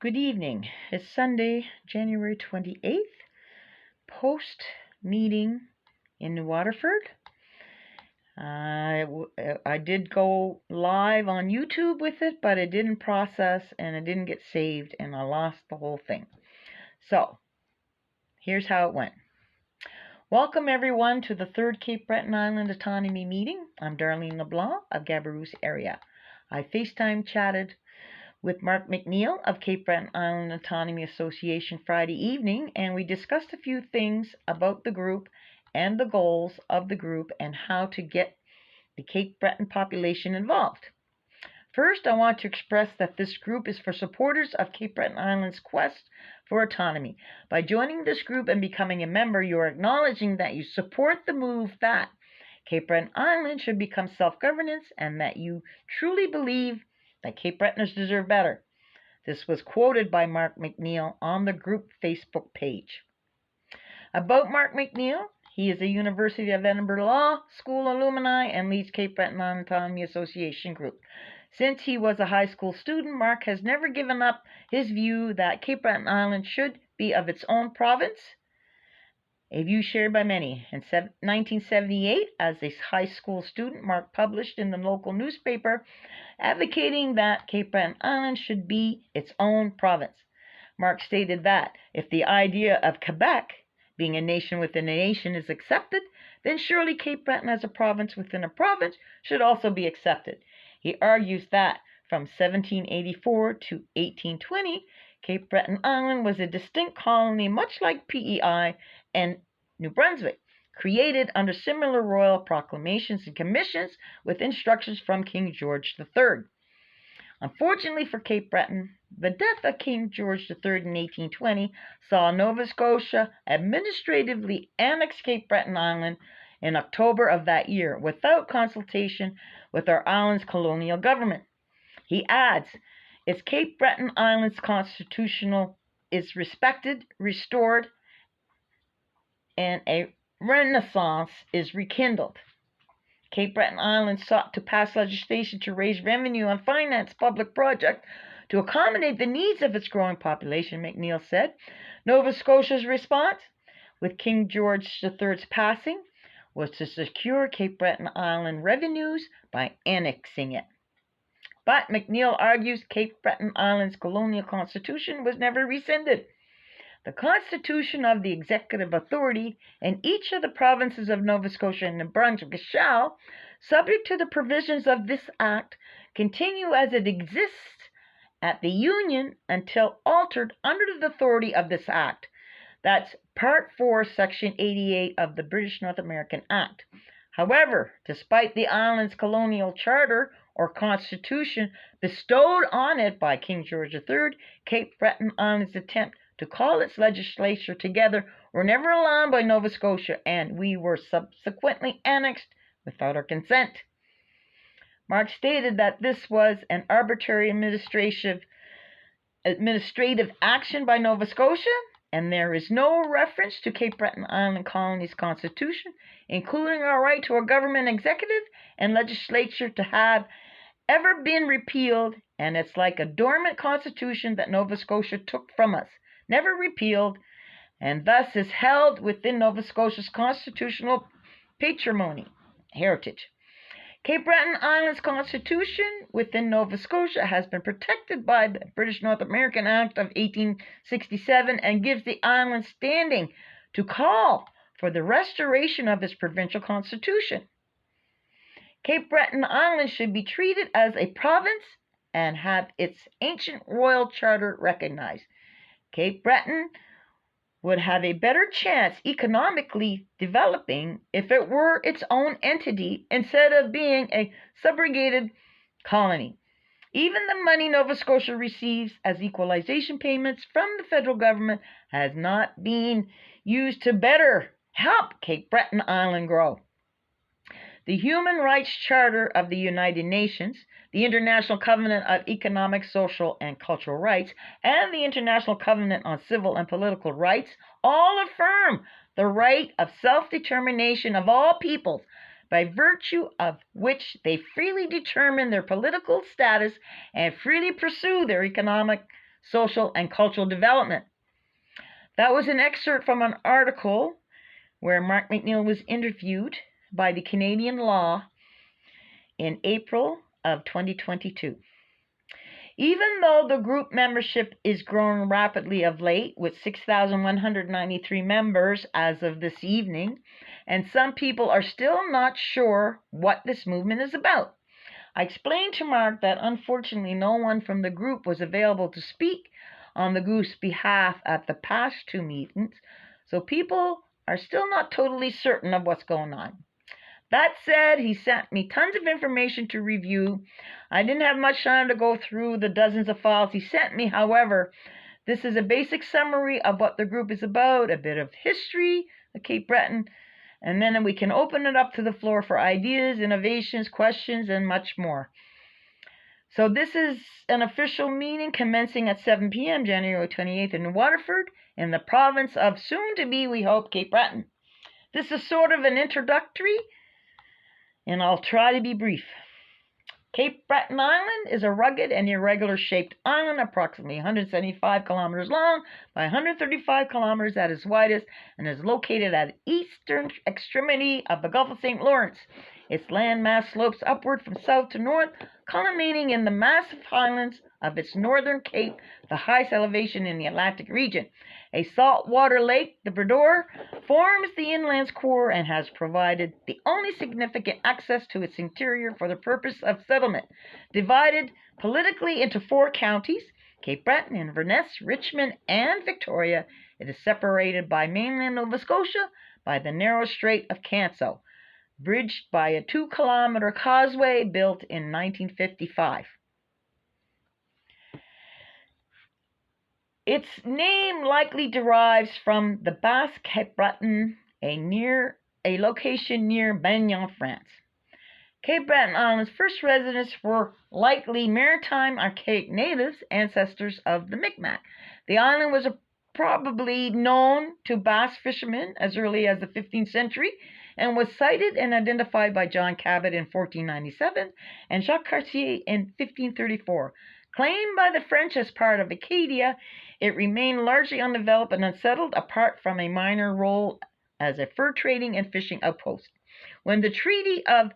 Good evening. It's Sunday, January 28th, post-meeting in New Waterford. I did go live on YouTube with it, but it didn't process and it didn't get saved, and I lost the whole thing. So, here's how it went. Welcome everyone to the 3rd Cape Breton Island Autonomy meeting. I'm Darlene LeBlanc of Gabarouse area. I FaceTime chatted with Mark McNeil of Cape Breton Island Autonomy Association Friday evening, and we discussed a few things about the group and the goals of the group and how to get the Cape Breton population involved. First, I want to express that this group is for supporters of Cape Breton Island's quest for autonomy. By joining this group and becoming a member, you are acknowledging that you support the move that Cape Breton Island should become self-governance and that you truly believe that Cape Bretoners deserve better. This was quoted by Mark McNeil on the group Facebook page. About Mark McNeil, he is a University of Edinburgh Law School alumni and leads Cape Breton Island Autonomy Association group. Since he was a high school student, Mark has never given up his view that Cape Breton Island should be of its own province, a view shared by many. In 1978, as a high school student, Mark published in the local newspaper advocating that Cape Breton Island should be its own province. Mark stated that if the idea of Quebec being a nation within a nation is accepted, then surely Cape Breton as a province within a province should also be accepted. He argues that from 1784 to 1820, Cape Breton Island was a distinct colony, much like PEI and New Brunswick, created under similar royal proclamations and commissions with instructions from King George III. Unfortunately for Cape Breton, the death of King George III in 1820 saw Nova Scotia administratively annex Cape Breton Island in October of that year without consultation with our island's colonial government. He adds, its Cape Breton Island's constitutional is respected, restored, and a renaissance is rekindled. Cape Breton Island sought to pass legislation to raise revenue and finance public projects to accommodate the needs of its growing population, McNeil said. Nova Scotia's response, with King George III's passing, was to secure Cape Breton Island revenues by annexing it. But McNeil argues Cape Breton Island's colonial constitution was never rescinded. The constitution of the executive authority in each of the provinces of Nova Scotia and New Brunswick shall, subject to the provisions of this act, continue as it exists at the Union until altered under the authority of this act. That's Part 4, Section 88 of the British North American Act. However, despite the island's colonial charter or constitution bestowed on it by King George III, Cape Breton Island's attempt to call its legislature together were never allowed by Nova Scotia, and we were subsequently annexed without our consent. Mark stated that this was an arbitrary administrative action by Nova Scotia, and there is no reference to Cape Breton Island Colony's constitution, including our right to a government executive and legislature, to have ever been repealed, and it's like a dormant constitution that Nova Scotia took from us, never repealed, and thus is held within Nova Scotia's constitutional patrimony, heritage. Cape Breton Island's constitution within Nova Scotia has been protected by the British North American Act of 1867 and gives the island standing to call for the restoration of its provincial constitution. Cape Breton Island should be treated as a province and have its ancient royal charter recognized. Cape Breton would have a better chance economically developing if it were its own entity instead of being a subrogated colony. Even the money Nova Scotia receives as equalization payments from the federal government has not been used to better help Cape Breton Island grow. The Human Rights Charter of the United Nations, the International Covenant of Economic, Social, and Cultural Rights, and the International Covenant on Civil and Political Rights all affirm the right of self-determination of all peoples, by virtue of which they freely determine their political status and freely pursue their economic, social, and cultural development. That was an excerpt from an article where Mark McNeil was interviewed by the Canadian Law in April of 2022. Even though the group membership is growing rapidly of late, with 6,193 members as of this evening, and some people are still not sure what this movement is about, I explained to Mark that unfortunately no one from the group was available to speak on the group's behalf at the past two meetings, so people are still not totally certain of what's going on. That said, he sent me tons of information to review. I didn't have much time to go through the dozens of files he sent me. However, this is a basic summary of what the group is about, a bit of history of Cape Breton, and then we can open it up to the floor for ideas, innovations, questions, and much more. So this is an official meeting commencing at 7 p.m. January 28th in Waterford, in the province of soon-to-be, we hope, Cape Breton. This is sort of an introductory, and I'll try to be brief. Cape Breton Island is a rugged and irregular-shaped island, approximately 175 kilometers long by 135 kilometers at its widest, and is located at the eastern extremity of the Gulf of St. Lawrence. Its landmass slopes upward from south to north, culminating in the massive highlands of its northern cape, the highest elevation in the Atlantic region. A saltwater lake, the Breton, forms the inland's core and has provided the only significant access to its interior for the purpose of settlement. Divided politically into four counties, Cape Breton, Inverness, Richmond, and Victoria, it is separated by mainland Nova Scotia by the narrow Strait of Canso, bridged by a 2-kilometer causeway built in 1955. Its name likely derives from the Basque Cape Breton, a location near Bagnon, France. Cape Breton Island's first residents were likely maritime archaic natives, ancestors of the Mi'kmaq. The island was probably known to Basque fishermen as early as the 15th century, and was sighted and identified by John Cabot in 1497 and Jacques Cartier in 1534. Claimed by the French as part of Acadia, it remained largely undeveloped and unsettled, apart from a minor role as a fur trading and fishing outpost. When the Treaty of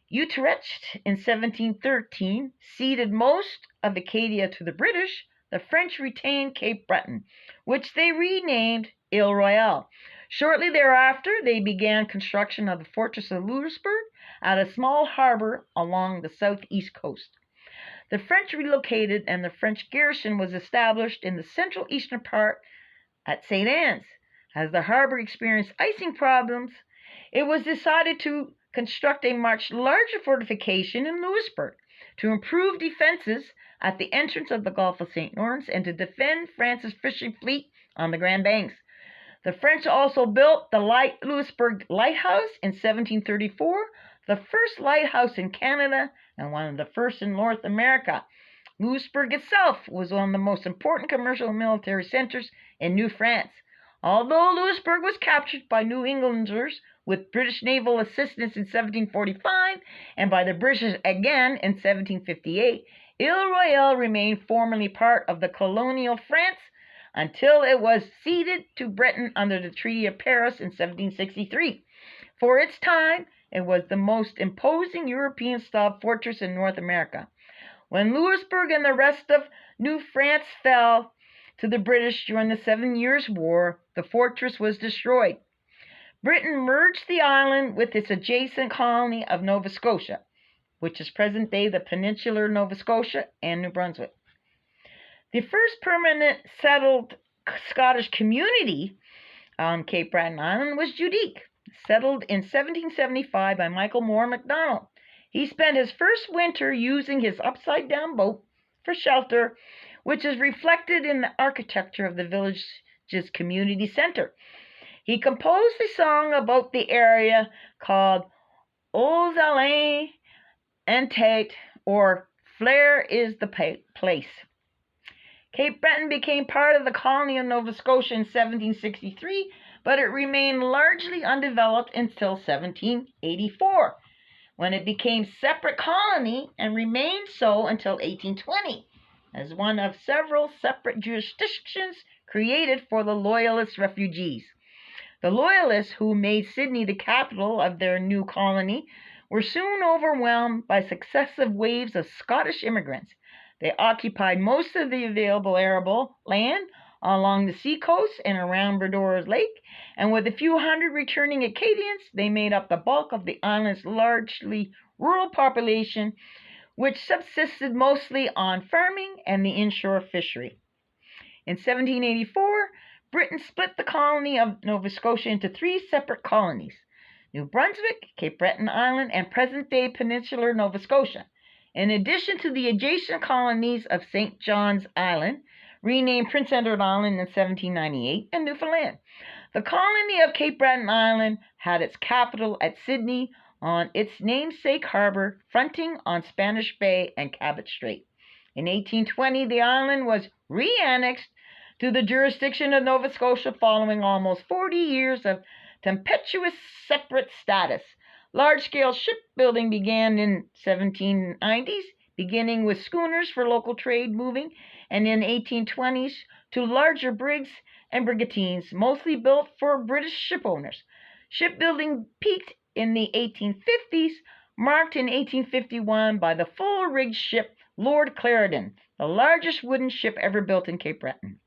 Utrecht in 1713 ceded most of Acadia to the British, the French retained Cape Breton, which they renamed Ile Royale. Shortly thereafter, they began construction of the fortress of Louisbourg at a small harbor along the southeast coast. The French relocated, and the French garrison was established in the central eastern part at St. Anne's. As the harbor experienced icing problems, it was decided to construct a much larger fortification in Louisbourg to improve defenses at the entrance of the Gulf of St. Lawrence and to defend France's fishing fleet on the Grand Banks. The French also built the Louisbourg Lighthouse in 1734, the first lighthouse in Canada and one of the first in North America. Louisbourg itself was one of the most important commercial and military centers in New France. Although Louisbourg was captured by New Englanders with British naval assistance in 1745 and by the British again in 1758, Ile Royale remained formally part of the colonial France until it was ceded to Britain under the Treaty of Paris in 1763. For its time, it was the most imposing European-style fortress in North America. When Louisbourg and the rest of New France fell to the British during the 7 Years' War, the fortress was destroyed. Britain merged the island with its adjacent colony of Nova Scotia, which is present-day the peninsular Nova Scotia and New Brunswick. The first permanent settled Scottish community on Cape Breton Island was Judique, settled in 1775 by Michael Moore MacDonald. He spent his first winter using his upside-down boat for shelter, which is reflected in the architecture of the village's community center. He composed a song about the area called Aux Alains en Tête, or Flair is the Place. Cape Breton became part of the colony of Nova Scotia in 1763, but it remained largely undeveloped until 1784, when it became a separate colony and remained so until 1820. as one of several separate jurisdictions created for the Loyalist refugees. The Loyalists, who made Sydney the capital of their new colony, were soon overwhelmed by successive waves of Scottish immigrants. They occupied most of the available arable land along the seacoast and around Bredor Lake, and with a few hundred returning Acadians, they made up the bulk of the island's largely rural population, which subsisted mostly on farming and the inshore fishery. In 1784, Britain split the colony of Nova Scotia into three separate colonies: New Brunswick, Cape Breton Island, and present-day peninsular Nova Scotia, in addition to the adjacent colonies of St. John's Island, renamed Prince Edward Island in 1798, and Newfoundland. The colony of Cape Breton Island had its capital at Sydney on its namesake harbor, fronting on Spanish Bay and Cabot Strait. In 1820, the island was re-annexed to the jurisdiction of Nova Scotia following almost 40 years of tempestuous separate status. Large-scale shipbuilding began in 1790s, beginning with schooners for local trade moving, and in 1820s to larger brigs and brigantines, mostly built for British shipowners. Shipbuilding peaked in the 1850s, marked in 1851 by the full-rigged ship Lord Clarendon, the largest wooden ship ever built in Cape Breton.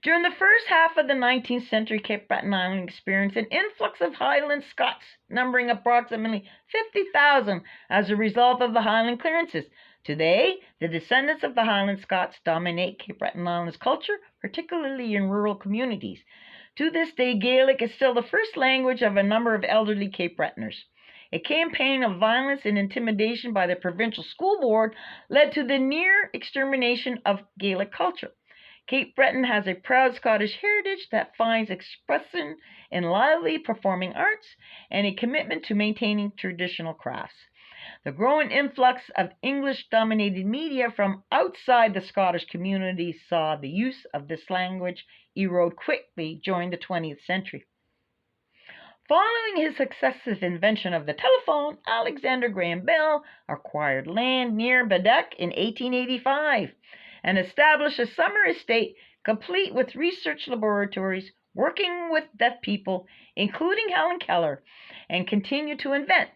During the first half of the 19th century, Cape Breton Island experienced an influx of Highland Scots, numbering approximately 50,000 as a result of the Highland clearances. Today, the descendants of the Highland Scots dominate Cape Breton Island's culture, particularly in rural communities. To this day, Gaelic is still the first language of a number of elderly Cape Bretoners. A campaign of violence and intimidation by the provincial school board led to the near extermination of Gaelic culture. Cape Breton has a proud Scottish heritage that finds expression in lively performing arts and a commitment to maintaining traditional crafts. The growing influx of English-dominated media from outside the Scottish community saw the use of this language erode quickly during the 20th century. Following his successive invention of the telephone, Alexander Graham Bell acquired land near Baddeck in 1885 and established a summer estate complete with research laboratories working with deaf people, including Helen Keller, and continued to invent.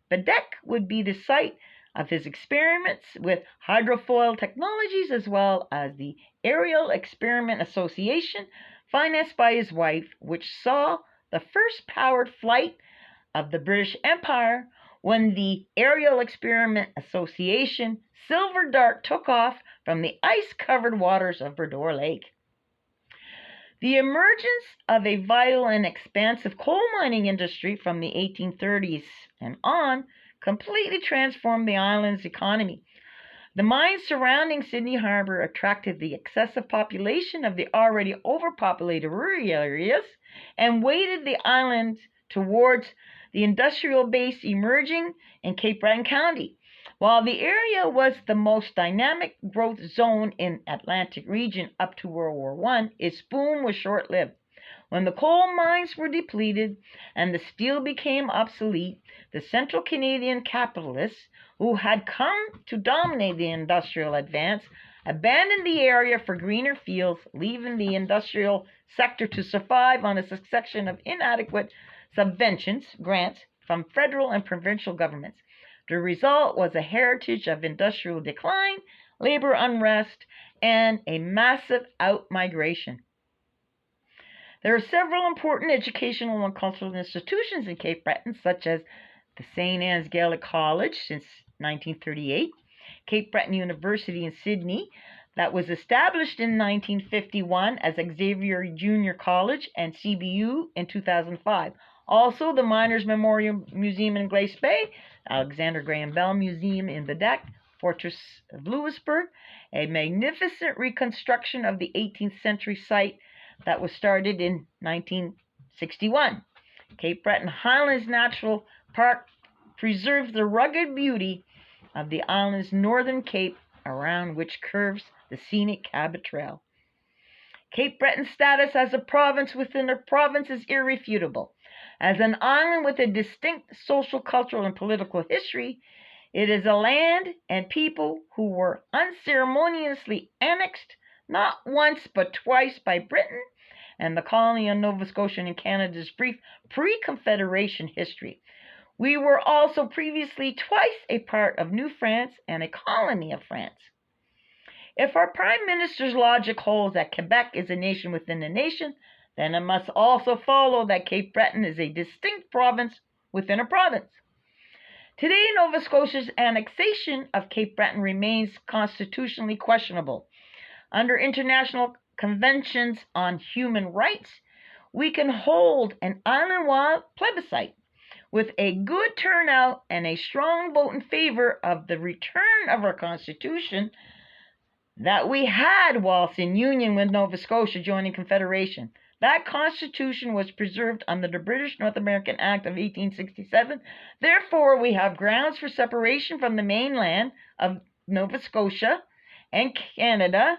Baddeck would be the site of his experiments with hydrofoil technologies, as well as the Aerial Experiment Association, financed by his wife, which saw the first powered flight of the British Empire when the Aerial Experiment Association Silver Dart took off from the ice-covered waters of Bredor Lake. The emergence of a vital and expansive coal mining industry from the 1830s and on completely transformed the island's economy. The mines surrounding Sydney Harbour attracted the excessive population of the already overpopulated rural areas and weighted the island towards the industrial base emerging in Cape Breton County. While the area was the most dynamic growth zone in Atlantic region up to World War I, its boom was short-lived. When the coal mines were depleted and the steel became obsolete, the Central Canadian capitalists, who had come to dominate the industrial advance, abandoned the area for greener fields, leaving the industrial sector to survive on a succession of inadequate subventions, grants from federal and provincial governments. The result was a heritage of industrial decline, labor unrest, and a massive out-migration. There are several important educational and cultural institutions in Cape Breton, such as the St. Anne's Gaelic College since 1938, Cape Breton University in Sydney, that was established in 1951 as Xavier Junior College, and CBU in 2005. Also, the Miners Memorial Museum in Glace Bay, Alexander Graham Bell Museum in Baddeck, Fortress of Louisbourg, a magnificent reconstruction of the 18th century site that was started in 1961. Cape Breton Highlands Natural Park preserves the rugged beauty of the island's northern cape, around which curves the scenic Cabot Trail. Cape Breton's status as a province within a province is irrefutable. As an island with a distinct social, cultural, and political history, It is a land and people who were unceremoniously annexed not once but twice by Britain and the colony of Nova Scotia in Canada's brief pre-Confederation history. We were also previously twice a part of New France and a colony of France. If our Prime Minister's logic holds that Quebec is a nation within a nation, then it must also follow that Cape Breton is a distinct province within a province. Today, Nova Scotia's annexation of Cape Breton remains constitutionally questionable. Under international conventions on human rights, we can hold an island-wide plebiscite with a good turnout and a strong vote in favor of the return of our Constitution that we had whilst in union with Nova Scotia joining Confederation. That Constitution was preserved under the British North American Act of 1867. Therefore, we have grounds for separation from the mainland of Nova Scotia and Canada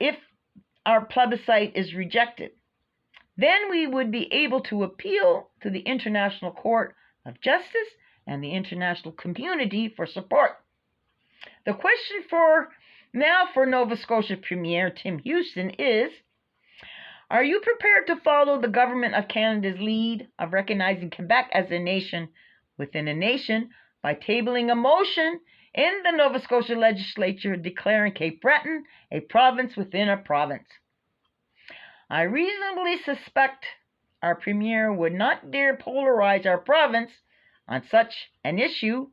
if our plebiscite is rejected. Then we would be able to appeal to the International Court of Justice and the international community for support. The question for Nova Scotia Premier Tim Houston is, are you prepared to follow the Government of Canada's lead of recognizing Quebec as a nation within a nation by tabling a motion in the Nova Scotia legislature declaring Cape Breton a province within a province? I reasonably suspect our Premier would not dare polarize our province on such an issue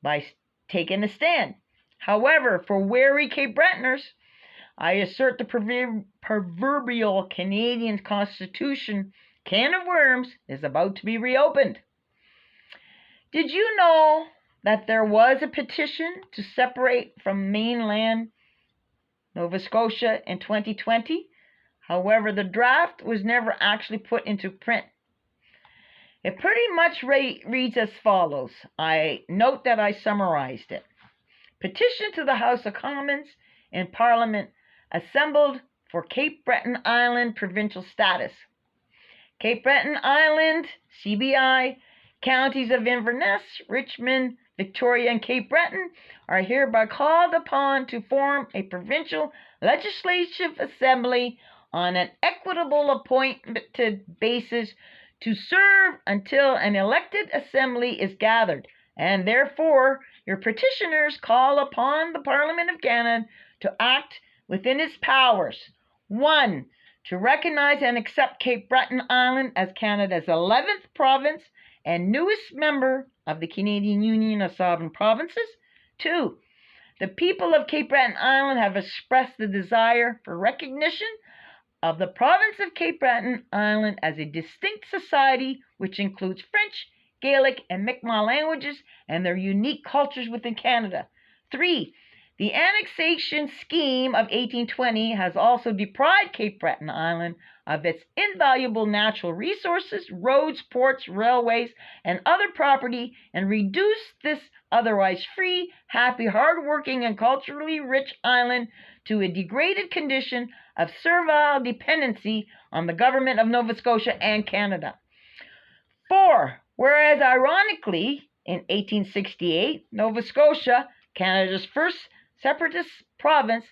by taking a stand. However, for wary Cape Bretoners, I assert the proverbial Canadian Constitution can of worms is about to be reopened. Did you know that there was a petition to separate from mainland Nova Scotia in 2020? However, the draft was never actually put into print. It pretty much reads as follows. I note that I summarized it. Petition to the House of Commons in Parliament assembled for Cape Breton Island provincial status. Cape Breton Island, CBI, counties of Inverness, Richmond, Victoria, and Cape Breton are hereby called upon to form a provincial legislative assembly on an equitable appointed basis to serve until an elected assembly is gathered, and therefore your petitioners call upon the Parliament of Canada to act within its powers. 1. To recognize and accept Cape Breton Island as Canada's 11th province and newest member of the Canadian Union of Sovereign Provinces. 2. The people of Cape Breton Island have expressed the desire for recognition of the province of Cape Breton Island as a distinct society which includes French, Gaelic, and Mi'kmaq languages and their unique cultures within Canada. 3. The annexation scheme of 1820 has also deprived Cape Breton Island of its invaluable natural resources, roads, ports, railways, and other property, and reduced this otherwise free, happy, hard-working, and culturally rich island to a degraded condition of servile dependency on the government of Nova Scotia and Canada. 4. Whereas, ironically, in 1868, Nova Scotia, Canada's first separatist province,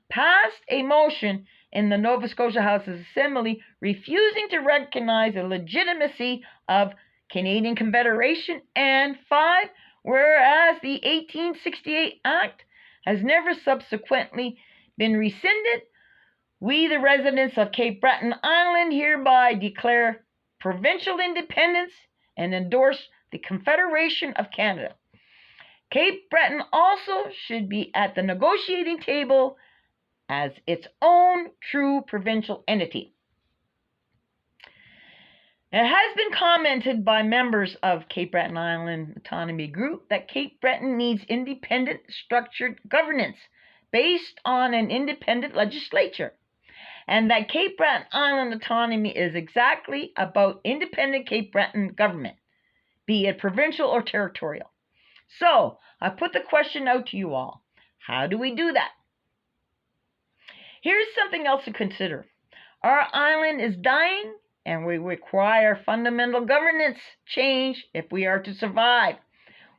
passed a motion in the Nova Scotia House of Assembly refusing to recognize the legitimacy of Canadian Confederation. And 5. Whereas the 1868 Act has never subsequently been rescinded, we, the residents of Cape Breton Island, hereby declare provincial independence and endorse the Confederation of Canada. Cape Breton also should be at the negotiating table as its own true provincial entity. It has been commented by members of Cape Breton Island Autonomy Group that Cape Breton needs independent structured governance based on an independent legislature, and that Cape Breton Island Autonomy is exactly about independent Cape Breton government, be it provincial or territorial. So, I put the question out to you all. How do we do that? Here's something else to consider. Our island is dying, and we require fundamental governance change if we are to survive.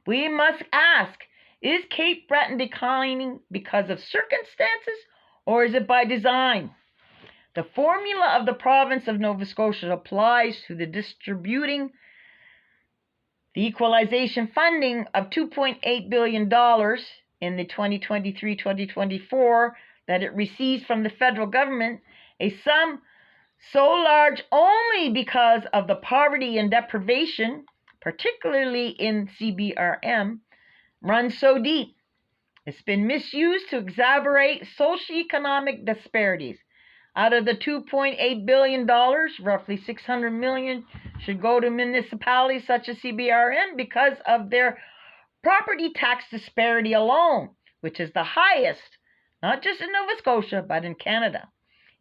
We must ask, is Cape Breton declining because of circumstances, or is it by design? The formula of the province of Nova Scotia applies to the distributing the equalization funding of $2.8 billion in the 2023-2024 that it receives from the federal government, a sum so large only because of the poverty and deprivation, particularly in CBRM, runs so deep. It's been misused to exacerbate socioeconomic disparities. Out of the $2.8 billion, roughly $600 million should go to municipalities such as CBRM because of their property tax disparity alone, which is the highest, not just in Nova Scotia, but in Canada.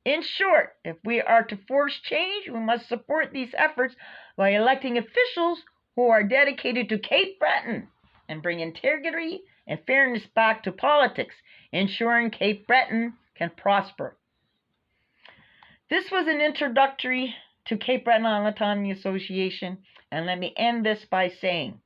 In short, if we are to force change, we must support these efforts by electing officials who are dedicated to Cape Breton and bring integrity and fairness back to politics, ensuring Cape Breton can prosper. This was an introductory to Cape Breton Autonomy Association, and let me end this by saying,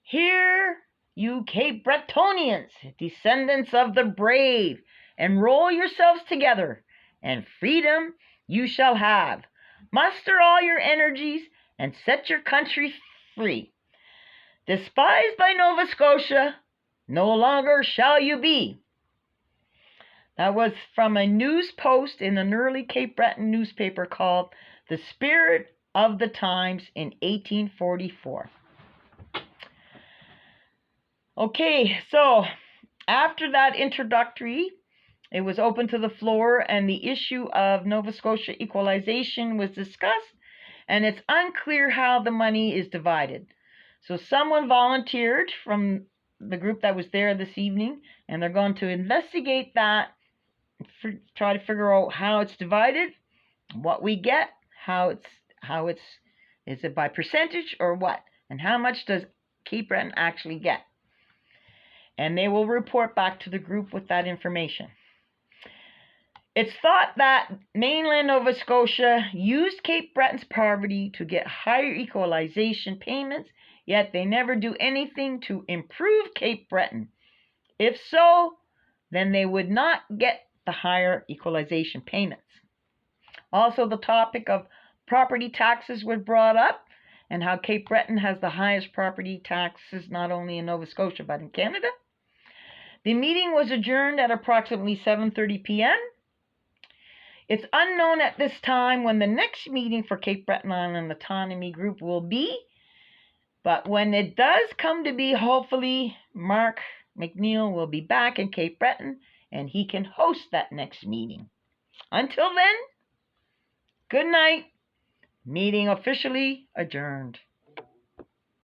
hear you Cape Bretonians, descendants of the brave, enroll yourselves together, and freedom you shall have. Muster all your energies and set your country free. Despised by Nova Scotia, no longer shall you be. That was from a news post in an early Cape Breton newspaper called The Spirit of the Times in 1844. Okay, so after that introductory, it was open to the floor and the issue of Nova Scotia equalization was discussed, and it's unclear how the money is divided. So someone volunteered from the group that was there this evening, and they're going to investigate that, try to figure out how it's divided, what we get, is it by percentage or what, and how much does Cape Breton actually get. And they will report back to the group with that information. It's thought that mainland Nova Scotia used Cape Breton's poverty to get higher equalization payments, yet they never do anything to improve Cape Breton. If so, then they would not get the higher equalization payments. Also, the topic of property taxes was brought up, and how Cape Breton has the highest property taxes not only in Nova Scotia but in Canada. The meeting was adjourned at approximately 7:30 p.m. It's unknown at this time when the next meeting for Cape Breton Island Autonomy Group will be, but when it does come to be, hopefully Mark McNeil will be back in Cape Breton and he can host that next meeting. Until then, good night. Meeting officially adjourned.